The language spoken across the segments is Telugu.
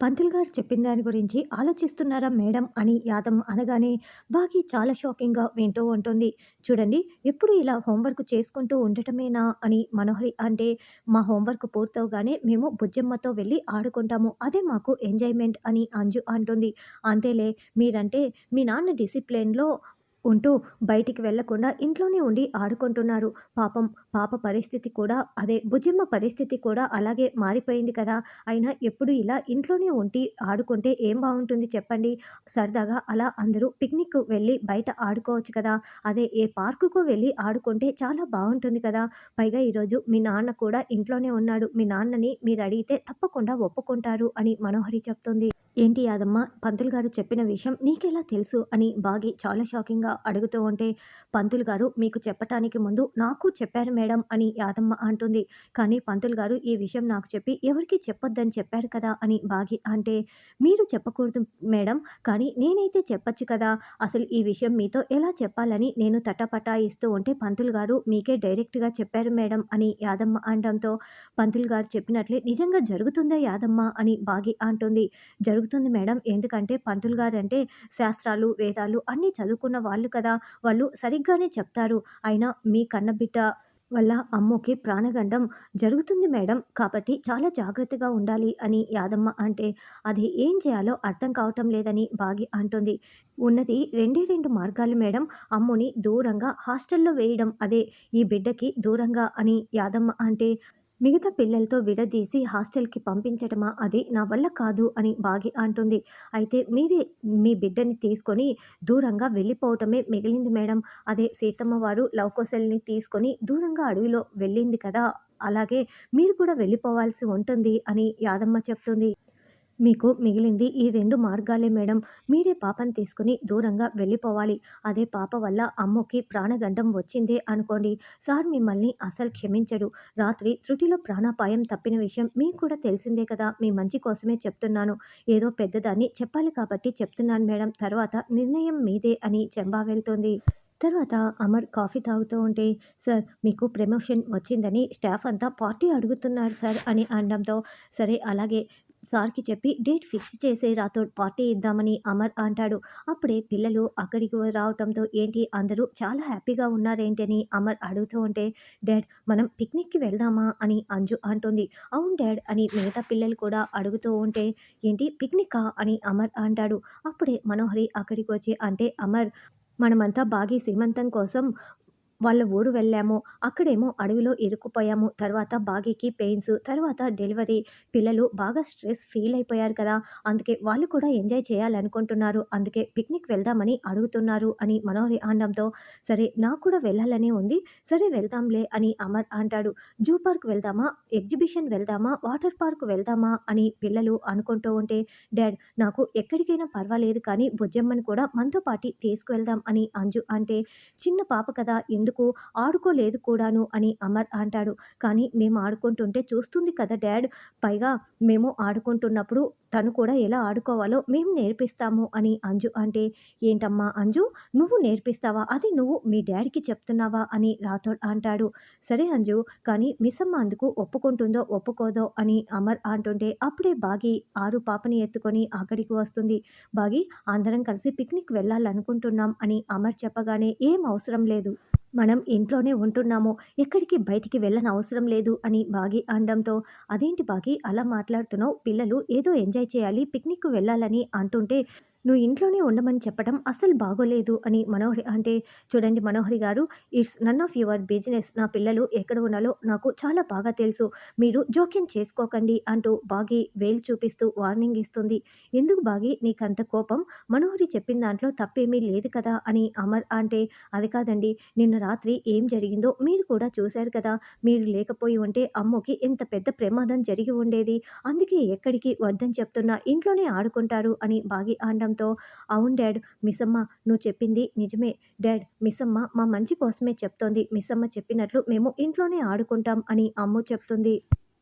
పంతులు గారు చెప్పిన దాని గురించి ఆలోచిస్తున్నారా మేడం అని యాదమ్మ అనగానే బాగి చాలా షాకింగ్‌గా వింటూ ఉంటుంది. చూడండి, ఎప్పుడు ఇలా హోంవర్క్ చేసుకుంటూ ఉండటమేనా అని మనోహరి అంటే, మా హోంవర్క్ పూర్తవగానే మేము బుజ్జమ్మతో వెళ్ళి ఆడుకుంటాము. అదే మాకు ఎంజాయ్‌మెంట్ అని అంజు అంటుంది. అంతేలే, మీరంటే మీ నాన్న డిసిప్లిన్‌లో ఉంటూ బయటికి వెళ్ళకుండా ఇంట్లోనే ఉండి ఆడుకుంటున్నారు. పాపం పాప పరిస్థితి కూడా అదే బుజ్జిమ్మ పరిస్థితి కూడా అలాగే మారిపోయింది కదా! అయినా ఎప్పుడు ఇలా ఇంట్లోనే ఉండి ఆడుకుంటే ఏం బావుంటుంది చెప్పండి? సరదాగా అలా అందరూ పిక్నిక్ వెళ్ళి బయట ఆడుకోవచ్చు కదా! అదే ఏ పార్కుకో వెళ్ళి ఆడుకుంటే చాలా బావుంటుంది కదా! పైగా ఈరోజు మీ నాన్న కూడా ఇంట్లోనే ఉన్నాడు. మీ నాన్నని మీరడిగితే తప్పకుండా ఒప్పుకుంటారు అని మనోహరి చెప్తుంది. ఏంటి యాదమ్మ, పంతులు గారు చెప్పిన విషయం నీకెలా తెలుసు అని బాగి చాలా షాకింగ్‌గా అడుగుతూ ఉంటే, పంతులు గారు మీకు చెప్పటానికి ముందు నాకు చెప్పారు మేడం అని యాదమ్మ అంటుంది. కానీ పంతులు గారు ఈ విషయం నాకు చెప్పి ఎవరికీ చెప్పొద్దని చెప్పారు కదా అని బాగి అంటే, మీరు చెప్పకూడదు మేడం, కానీ నేనైతే చెప్పొచ్చు కదా! అసలు ఈ విషయం మీతో ఎలా చెప్పాలని నేను తటపటాయిస్తూ ఉంటే పంతులు గారు మీకే డైరెక్ట్‌గా చెప్పారు మేడం అని యాదమ్మ అనడంతో, పంతులు గారు చెప్పినట్లే నిజంగా జరుగుతుందా యాదమ్మ అని బాగి అంటుంది. జరుగుతుంది మేడం. ఎందుకంటే పంతులు గారంటే శాస్త్రాలు, వేదాలు అన్నీ చదువుకున్న వాళ్ళు కదా! వాళ్ళు సరిగ్గానే చెప్తారు. అయినా మీ కన్నబిడ్డ వల్ల అమ్ముకి ప్రాణగండం జరుగుతుంది మేడం. కాబట్టి చాలా జాగ్రత్తగా ఉండాలి అని యాదమ్మ అంటే, అది ఏం చేయాలో అర్థం కావటం లేదని బాగి అంటుంది. ఉన్నది రెండే 2 మార్గాలు మేడం. అమ్ముని దూరంగా హాస్టల్‌లో వేయడం, అదే ఈ బిడ్డకి దూరంగా అని యాదమ్మ అంటే, మిగతా పిల్లలతో విడదీసి హాస్టల్‌కి పంపించటమా? అది నా వల్ల కాదు అని బాగి అంటుంది. అయితే మీరే మీ బిడ్డని తీసుకొని దూరంగా వెళ్ళిపోవటమే మిగిలింది మేడం. అదే సీతమ్మ వారు లవకుశల్ని తీసుకొని దూరంగా అడవిలో వెళ్ళింది కదా! అలాగే మీరు కూడా వెళ్ళిపోవాల్సి ఉంటుంది అని యాదమ్మ చెప్తుంది. మీకు మిగిలింది ఈ 2 మార్గాలే మేడం. మీరే పాపని తీసుకొని దూరంగా వెళ్ళిపోవాలి. అదే పాప వల్ల అమ్ముకి ప్రాణగండం వచ్చిందే అనుకోండి, సార్ మిమ్మల్ని అస్సలు క్షమించడు. రాత్రి త్రుటిలో ప్రాణాపాయం తప్పిన విషయం మీకు కూడా తెలిసిందే కదా! మీ మంచి కోసమే చెప్తున్నాను. ఏదో పెద్దదాన్ని చెప్పాలి కాబట్టి చెప్తున్నాను మేడం. తర్వాత నిర్ణయం మీదే అని చెంబా వెళ్తుంది. తర్వాత అమర్ కాఫీ తాగుతూ ఉంటే, "సార్ మీకు ప్రమోషన్ వచ్చిందని స్టాఫ్ అంతా పార్టీ అడుగుతున్నారు సార్" అని అనడంతో, "సరే అలాగే సార్‌కి చెప్పి డేట్ ఫిక్స్ చేసేయి రాథోడ్, పార్టీ ఇద్దామని" అమర్ అంటాడు. అప్పుడే పిల్లలు అక్కడికి రావటంతో, "ఏంటి అందరూ చాలా హ్యాపీగా ఉన్నారేంటి" అని అమర్ అడుగుతూ ఉంటే, "డాడ్ మనం పిక్నిక్‌కి వెళ్దామా" అని అంజు అంటుంది. "అవును డాడ్" అని మిగతా పిల్లలు కూడా అడుగుతూ ఉంటే, "ఏంటి పిక్నికా" అని అమర్ అంటాడు. అప్పుడే మనోహరి అక్కడికి వచ్చి అంటే, "అమర్ మనమంతా బాగి సీమంతం కోసం వాళ్ళ ఊరు వెళ్ళాము. అక్కడేమో అడవిలో ఇరుక్కుపోయాము. తర్వాత బాగీకి పెయిన్స్, తర్వాత డెలివరీ. పిల్లలు బాగా స్ట్రెస్ ఫీల్ అయిపోయారు కదా! అందుకే వాళ్ళు కూడా ఎంజాయ్ చేయాలనుకుంటున్నారు. అందుకే పిక్నిక్ వెళ్దామని అడుగుతున్నారు అని మనోహరి అనడంతో, సరే నాకు కూడా వెళ్ళాలనే ఉంది. సరే వెళ్దాంలే అని అమర్ అంటాడు. జూ పార్క్ వెళ్దామా? ఎగ్జిబిషన్ వెళ్దామా? వాటర్ పార్క్ వెళ్దామా? అని పిల్లలు అనుకుంటూ ఉంటే, డాడ్ నాకు ఎక్కడికైనా పర్వాలేదు కానీ బుజ్జమ్మని కూడా మనతో పాటి తీసుకువెళ్దాం అని అంజు అంటే, చిన్న పాప కదా ఎందుకు ఆడుకోలేదు కూడాను అని అమర్ అంటాడు. కానీ మేము ఆడుకుంటుంటే చూస్తుంది కదా డాడ్, పైగా మేము ఆడుకుంటున్నప్పుడు తను కూడా ఎలా ఆడుకోవాలో మేము నేర్పిస్తాము అని అంజు అంటే, ఏంటమ్మా అంజు, నువ్వు నేర్పిస్తావా? అది నువ్వు మీ డాడీకి చెప్తున్నావా అని రాథోడ్ అంటాడు. సరే అంజు, కానీ మిస్సమ్మ అందుకు ఒప్పుకుంటుందో ఒప్పుకోదో అని అమర్ అంటుంటే, అప్పుడే బాగి ఆరు పాపని ఎత్తుకొని అక్కడికి వస్తుంది. బాగి, అందరం కలిసి పిక్నిక్ వెళ్ళాలనుకుంటున్నాం అని అమర్ చెప్పగానే, ఏం అవసరం లేదు, మనం ఇంట్లోనే ఉంటున్నాము. ఎక్కడికి బయటికి వెళ్ళనవసరం లేదు అని బాగి అనడంతో, అదేంటి బాగి అలా మాట్లాడుతున్నావు? పిల్లలు ఏదో ఎంజాయ్ చేయాలి, పిక్నిక్‌కి వెళ్ళాలని అంటుంటే, నువ్వు ఇంట్లోనే ఉండమని చెప్పడం అస్సలు బాగోలేదు అని మనోహరి అంటే, చూడండి Manohari garu, it's none of your business. నా పిల్లలు ఎక్కడ ఉన్నాలో నాకు చాలా బాగా తెలుసు. మీరు జోక్యం చేసుకోకండి అంటూ బాగి వేలు చూపిస్తూ వార్నింగ్ ఇస్తుంది. ఎందుకు బాగి నీకంత కోపం? మనోహరి చెప్పిన దాంట్లో తప్పేమీ లేదు కదా అని అమర్ అంటే, అది కాదండి, నిన్న రాత్రి ఏం జరిగిందో మీరు కూడా చూశారు కదా! మీరు లేకపోయి ఉంటే అమ్ముకి ఇంత పెద్ద ప్రమాదం జరిగి ఉండేది. అందుకే ఎక్కడికి వద్దని చెప్తున్నా, ఇంట్లోనే ఆడుకుంటారు అని బాగి అనడంతో, అవును డాడ్, మిస్సమ్మ నువ్వు చెప్పింది నిజమే. డాడ్, మిస్సమ్మ మా మంచి కోసమే చెప్తోంది. మిస్సమ్మ చెప్పినట్లు మేము ఇంట్లోనే ఆడుకుంటాం అని అమ్ము చెప్తుంది.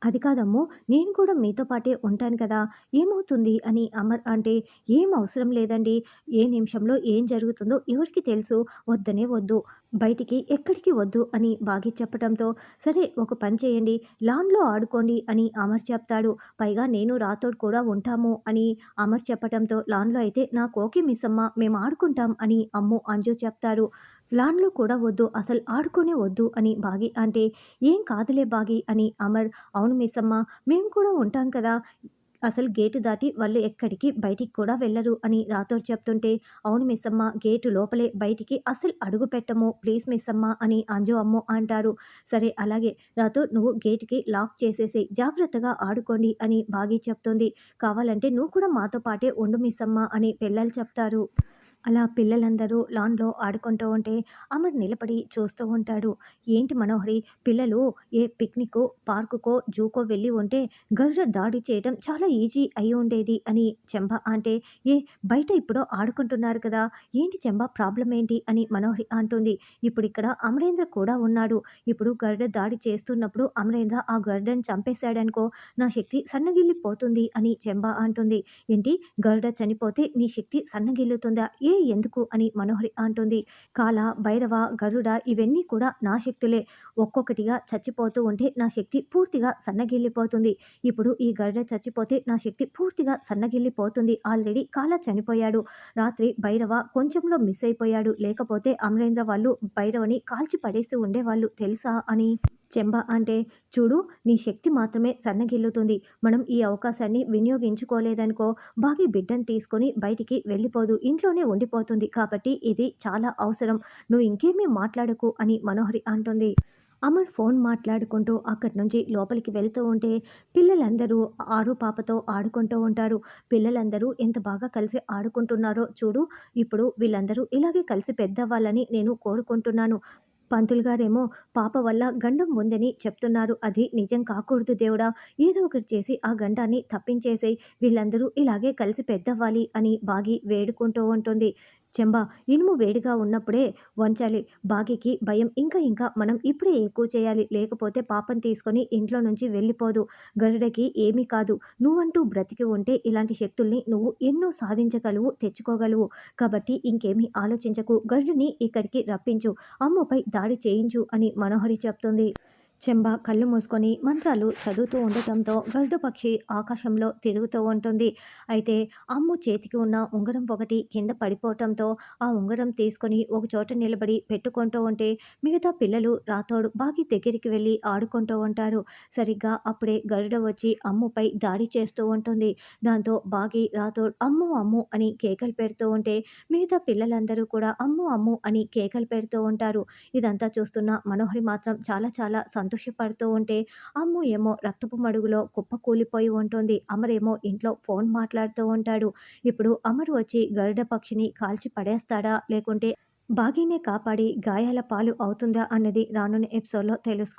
అది కాదమ్ము. నేను కూడా మీతో పాటే ఉంటాను కదా! ఏమవుతుంది అని అమర్ అంటే, "ఏం అవసరం లేదండి. ఏ నిమిషంలో ఏం జరుగుతుందో ఎవరికీ తెలుసు. వద్దనే వద్దు. బయటికి ఎక్కడికి వద్దు" అని బాగి చెప్పటంతో, "సరే ఒక పని చేయండి. లాన్‌లో ఆడుకోండి" అని అమర్ చెప్తాడు. పైగా నేను రాతోడు కూడా ఉంటాము అని అమర్ చెప్పటంతో, "లాన్‌లో అయితే నాకు ఓకే మిస్సమ్మ. మేము ఆడుకుంటాం" అని అమ్ము, అంజు చెప్తారు. "లాన్‌లో కూడా వద్దు. అసలు ఆడుకోనే వద్దు" అని బాగి అంటే, "ఏం కాదులే బాగి" అని అమర్, "అవును మిస్సమ్మ. మేము కూడా ఉంటాం కదా! అసలు గేటు దాటి వాళ్ళు ఎక్కడికి బయటికి కూడా వెళ్లరు" అని రాథోడ్ చెప్తుంటే, "అవును మిస్సమ్మ. గేటు లోపలే బయటికి అస్సలు అడుగు పెట్టము. ప్లీజ్ మిస్సమ్మ" అని అంజు, అమ్ము అంటారు. "సరే అలాగే రాథోడ్ నువ్వు గేట్‌కి లాక్ చేసేసేయి. జాగ్రత్తగా ఆడుకోండి" అని బాగి చెప్తుంది. "కావాలంటే నువ్వు కూడా మాతో పాటే ఉండు మిస్సమ్మ" అని పిల్లలు చెప్తారు. అలా పిల్లలందరూ లాన్‌లో ఆడుకుంటూ ఉంటే అమర్ నిలబడి చూస్తూ ఉంటాడు. ఏంటి మనోహరి, పిల్లలు ఏ పిక్నిక్కో, పార్కుకో, జూకో వెళ్ళి ఉంటే గరుడ దాడి చేయడం చాలా ఈజీ అయి ఉండేది అని చెంబ అంటే, ఏ బయట ఇప్పుడు ఆడుకుంటున్నారు కదా! ఏంటి చెంబ ప్రాబ్లమ్ ఏంటి అని మనోహరి అంటుంది. ఇప్పుడిక్కడ అమరేంద్ర కూడా ఉన్నాడు. ఇప్పుడు గరుడ దాడి చేస్తున్నప్పుడు అమరేంద్ర ఆ గరుడని చంపేశాడనుకో, నా శక్తి సన్నగిల్లిపోతుంది అని చెంబ అంటుంది. ఏంటి, గరుడ చనిపోతే నీ శక్తి సన్నగిల్లుతుందా? ఎందుకు అని మనోహరి అంటుంది. కాల, భైరవ, గరుడ ఇవన్నీ కూడా నా శక్తులే. ఒక్కొక్కటిగా చచ్చిపోతూ ఉంటే నా శక్తి పూర్తిగా సన్నగిల్లిపోతుంది. ఇప్పుడు ఈ గరుడ చచ్చిపోతే నా శక్తి పూర్తిగా సన్నగిల్లిపోతుంది. ఆల్రెడీ కాల చనిపోయాడు. రాత్రి భైరవ కొంచెంలో మిస్ అయిపోయాడు. లేకపోతే అమరేంద్ర వాళ్ళు భైరవని కాల్చి పడేసి ఉండేవాళ్ళు తెలుసా అని చెంబ అంటే, చూడు నీ శక్తి మాత్రమే సన్నగిల్లుతుంది. మనం ఈ అవకాశాన్ని వినియోగించుకోలేదనుకో, బాగి బిడ్డని తీసుకొని బయటికి వెళ్ళిపోదు. ఇంట్లోనే ఉండిపోతుంది. కాబట్టి ఇది చాలా అవసరం. నువ్వు ఇంకేమీ మాట్లాడకు అని మనోహరి అంటుంది. అమర్ ఫోన్ మాట్లాడుకుంటూ అక్కడి నుంచి లోపలికి వెళ్తూ ఉంటే పిల్లలందరూ ఆరు పాపతో ఆడుకుంటూ ఉంటారు. పిల్లలందరూ ఎంత బాగా కలిసి ఆడుకుంటున్నారో చూడు. ఇప్పుడు వీళ్ళందరూ ఇలాగే కలిసి పెద్దవ్వాలని నేను కోరుకుంటున్నాను. పంతులు గారేమో పాప వల్ల గండం ఉందని చెప్తున్నారు. అది నిజం కాకూడదు దేవుడా! ఏదో ఒకటి చేసి ఆ గండాన్ని తప్పించేసేయి. వీళ్ళందరూ ఇలాగే కలిసి పెద్దవ్వాలి అని బాగి వేడుకుంటూ ఉంటుంది. చెంబా, ఇనుము వేడిగా ఉన్నప్పుడే వంచాలి. బాగికి భయం ఇంకా ఇంకా మనం ఇప్పుడే ఎక్కువ చేయాలి. లేకపోతే పాపని తీసుకొని ఇంట్లో నుంచి వెళ్ళిపోదు. గరుడకి ఏమీ కాదు. నువ్వంటూ బ్రతికి ఉంటే ఇలాంటి శక్తుల్ని నువ్వు ఎన్నో సాధించగలవు, తెచ్చుకోగలవు. కాబట్టి ఇంకేమీ ఆలోచించకు. గరుడని ఇక్కడికి రప్పించు. అమ్ముపై దాడి చేయించు అని మనోహరి చెప్తుంది. చెంబ కళ్ళు మూసుకొని మంత్రాలు చదువుతూ ఉండటంతో గరుడ పక్షి ఆకాశంలో తిరుగుతూ ఉంటుంది. అయితే అమ్ము చేతికి ఉన్న ఉంగరం ఒకటి కింద పడిపోవటంతో ఆ ఉంగరం తీసుకొని ఒక చోట నిలబడి పెట్టుకుంటూ ఉంటే మిగతా పిల్లలు రాతోడు బాగి దగ్గరికి వెళ్ళి ఆడుకుంటూ ఉంటారు. సరిగ్గా అప్పుడే గరుడ వచ్చి అమ్ముపై దాడి చేస్తూ ఉంటుంది. దాంతో బాగి రాతోడు అమ్ము అమ్ము అని కేకలు పెడుతూ ఉంటే మిగతా పిల్లలందరూ కూడా అమ్ము అమ్ము అని కేకలు పెడుతూ ఉంటారు. ఇదంతా చూస్తున్న మనోహరి మాత్రం చాలా చాలా సంతోషపడుతూ ఉంటే అమ్ము ఏమో రక్తపు మడుగులో కుప్పకూలిపోయి ఉంటుంది. అమరేమో ఇంట్లో ఫోన్ మాట్లాడుతూ ఉంటాడు. ఇప్పుడు అమర్ వచ్చి గరుడ పక్షిని కాల్చి పడేస్తాడా? లేకుంటే బాగీనే కాపాడి గాయాల పాలు అవుతుందా అన్నది రానున్న ఎపిసోడ్‌లో తెలుసుకుందాం.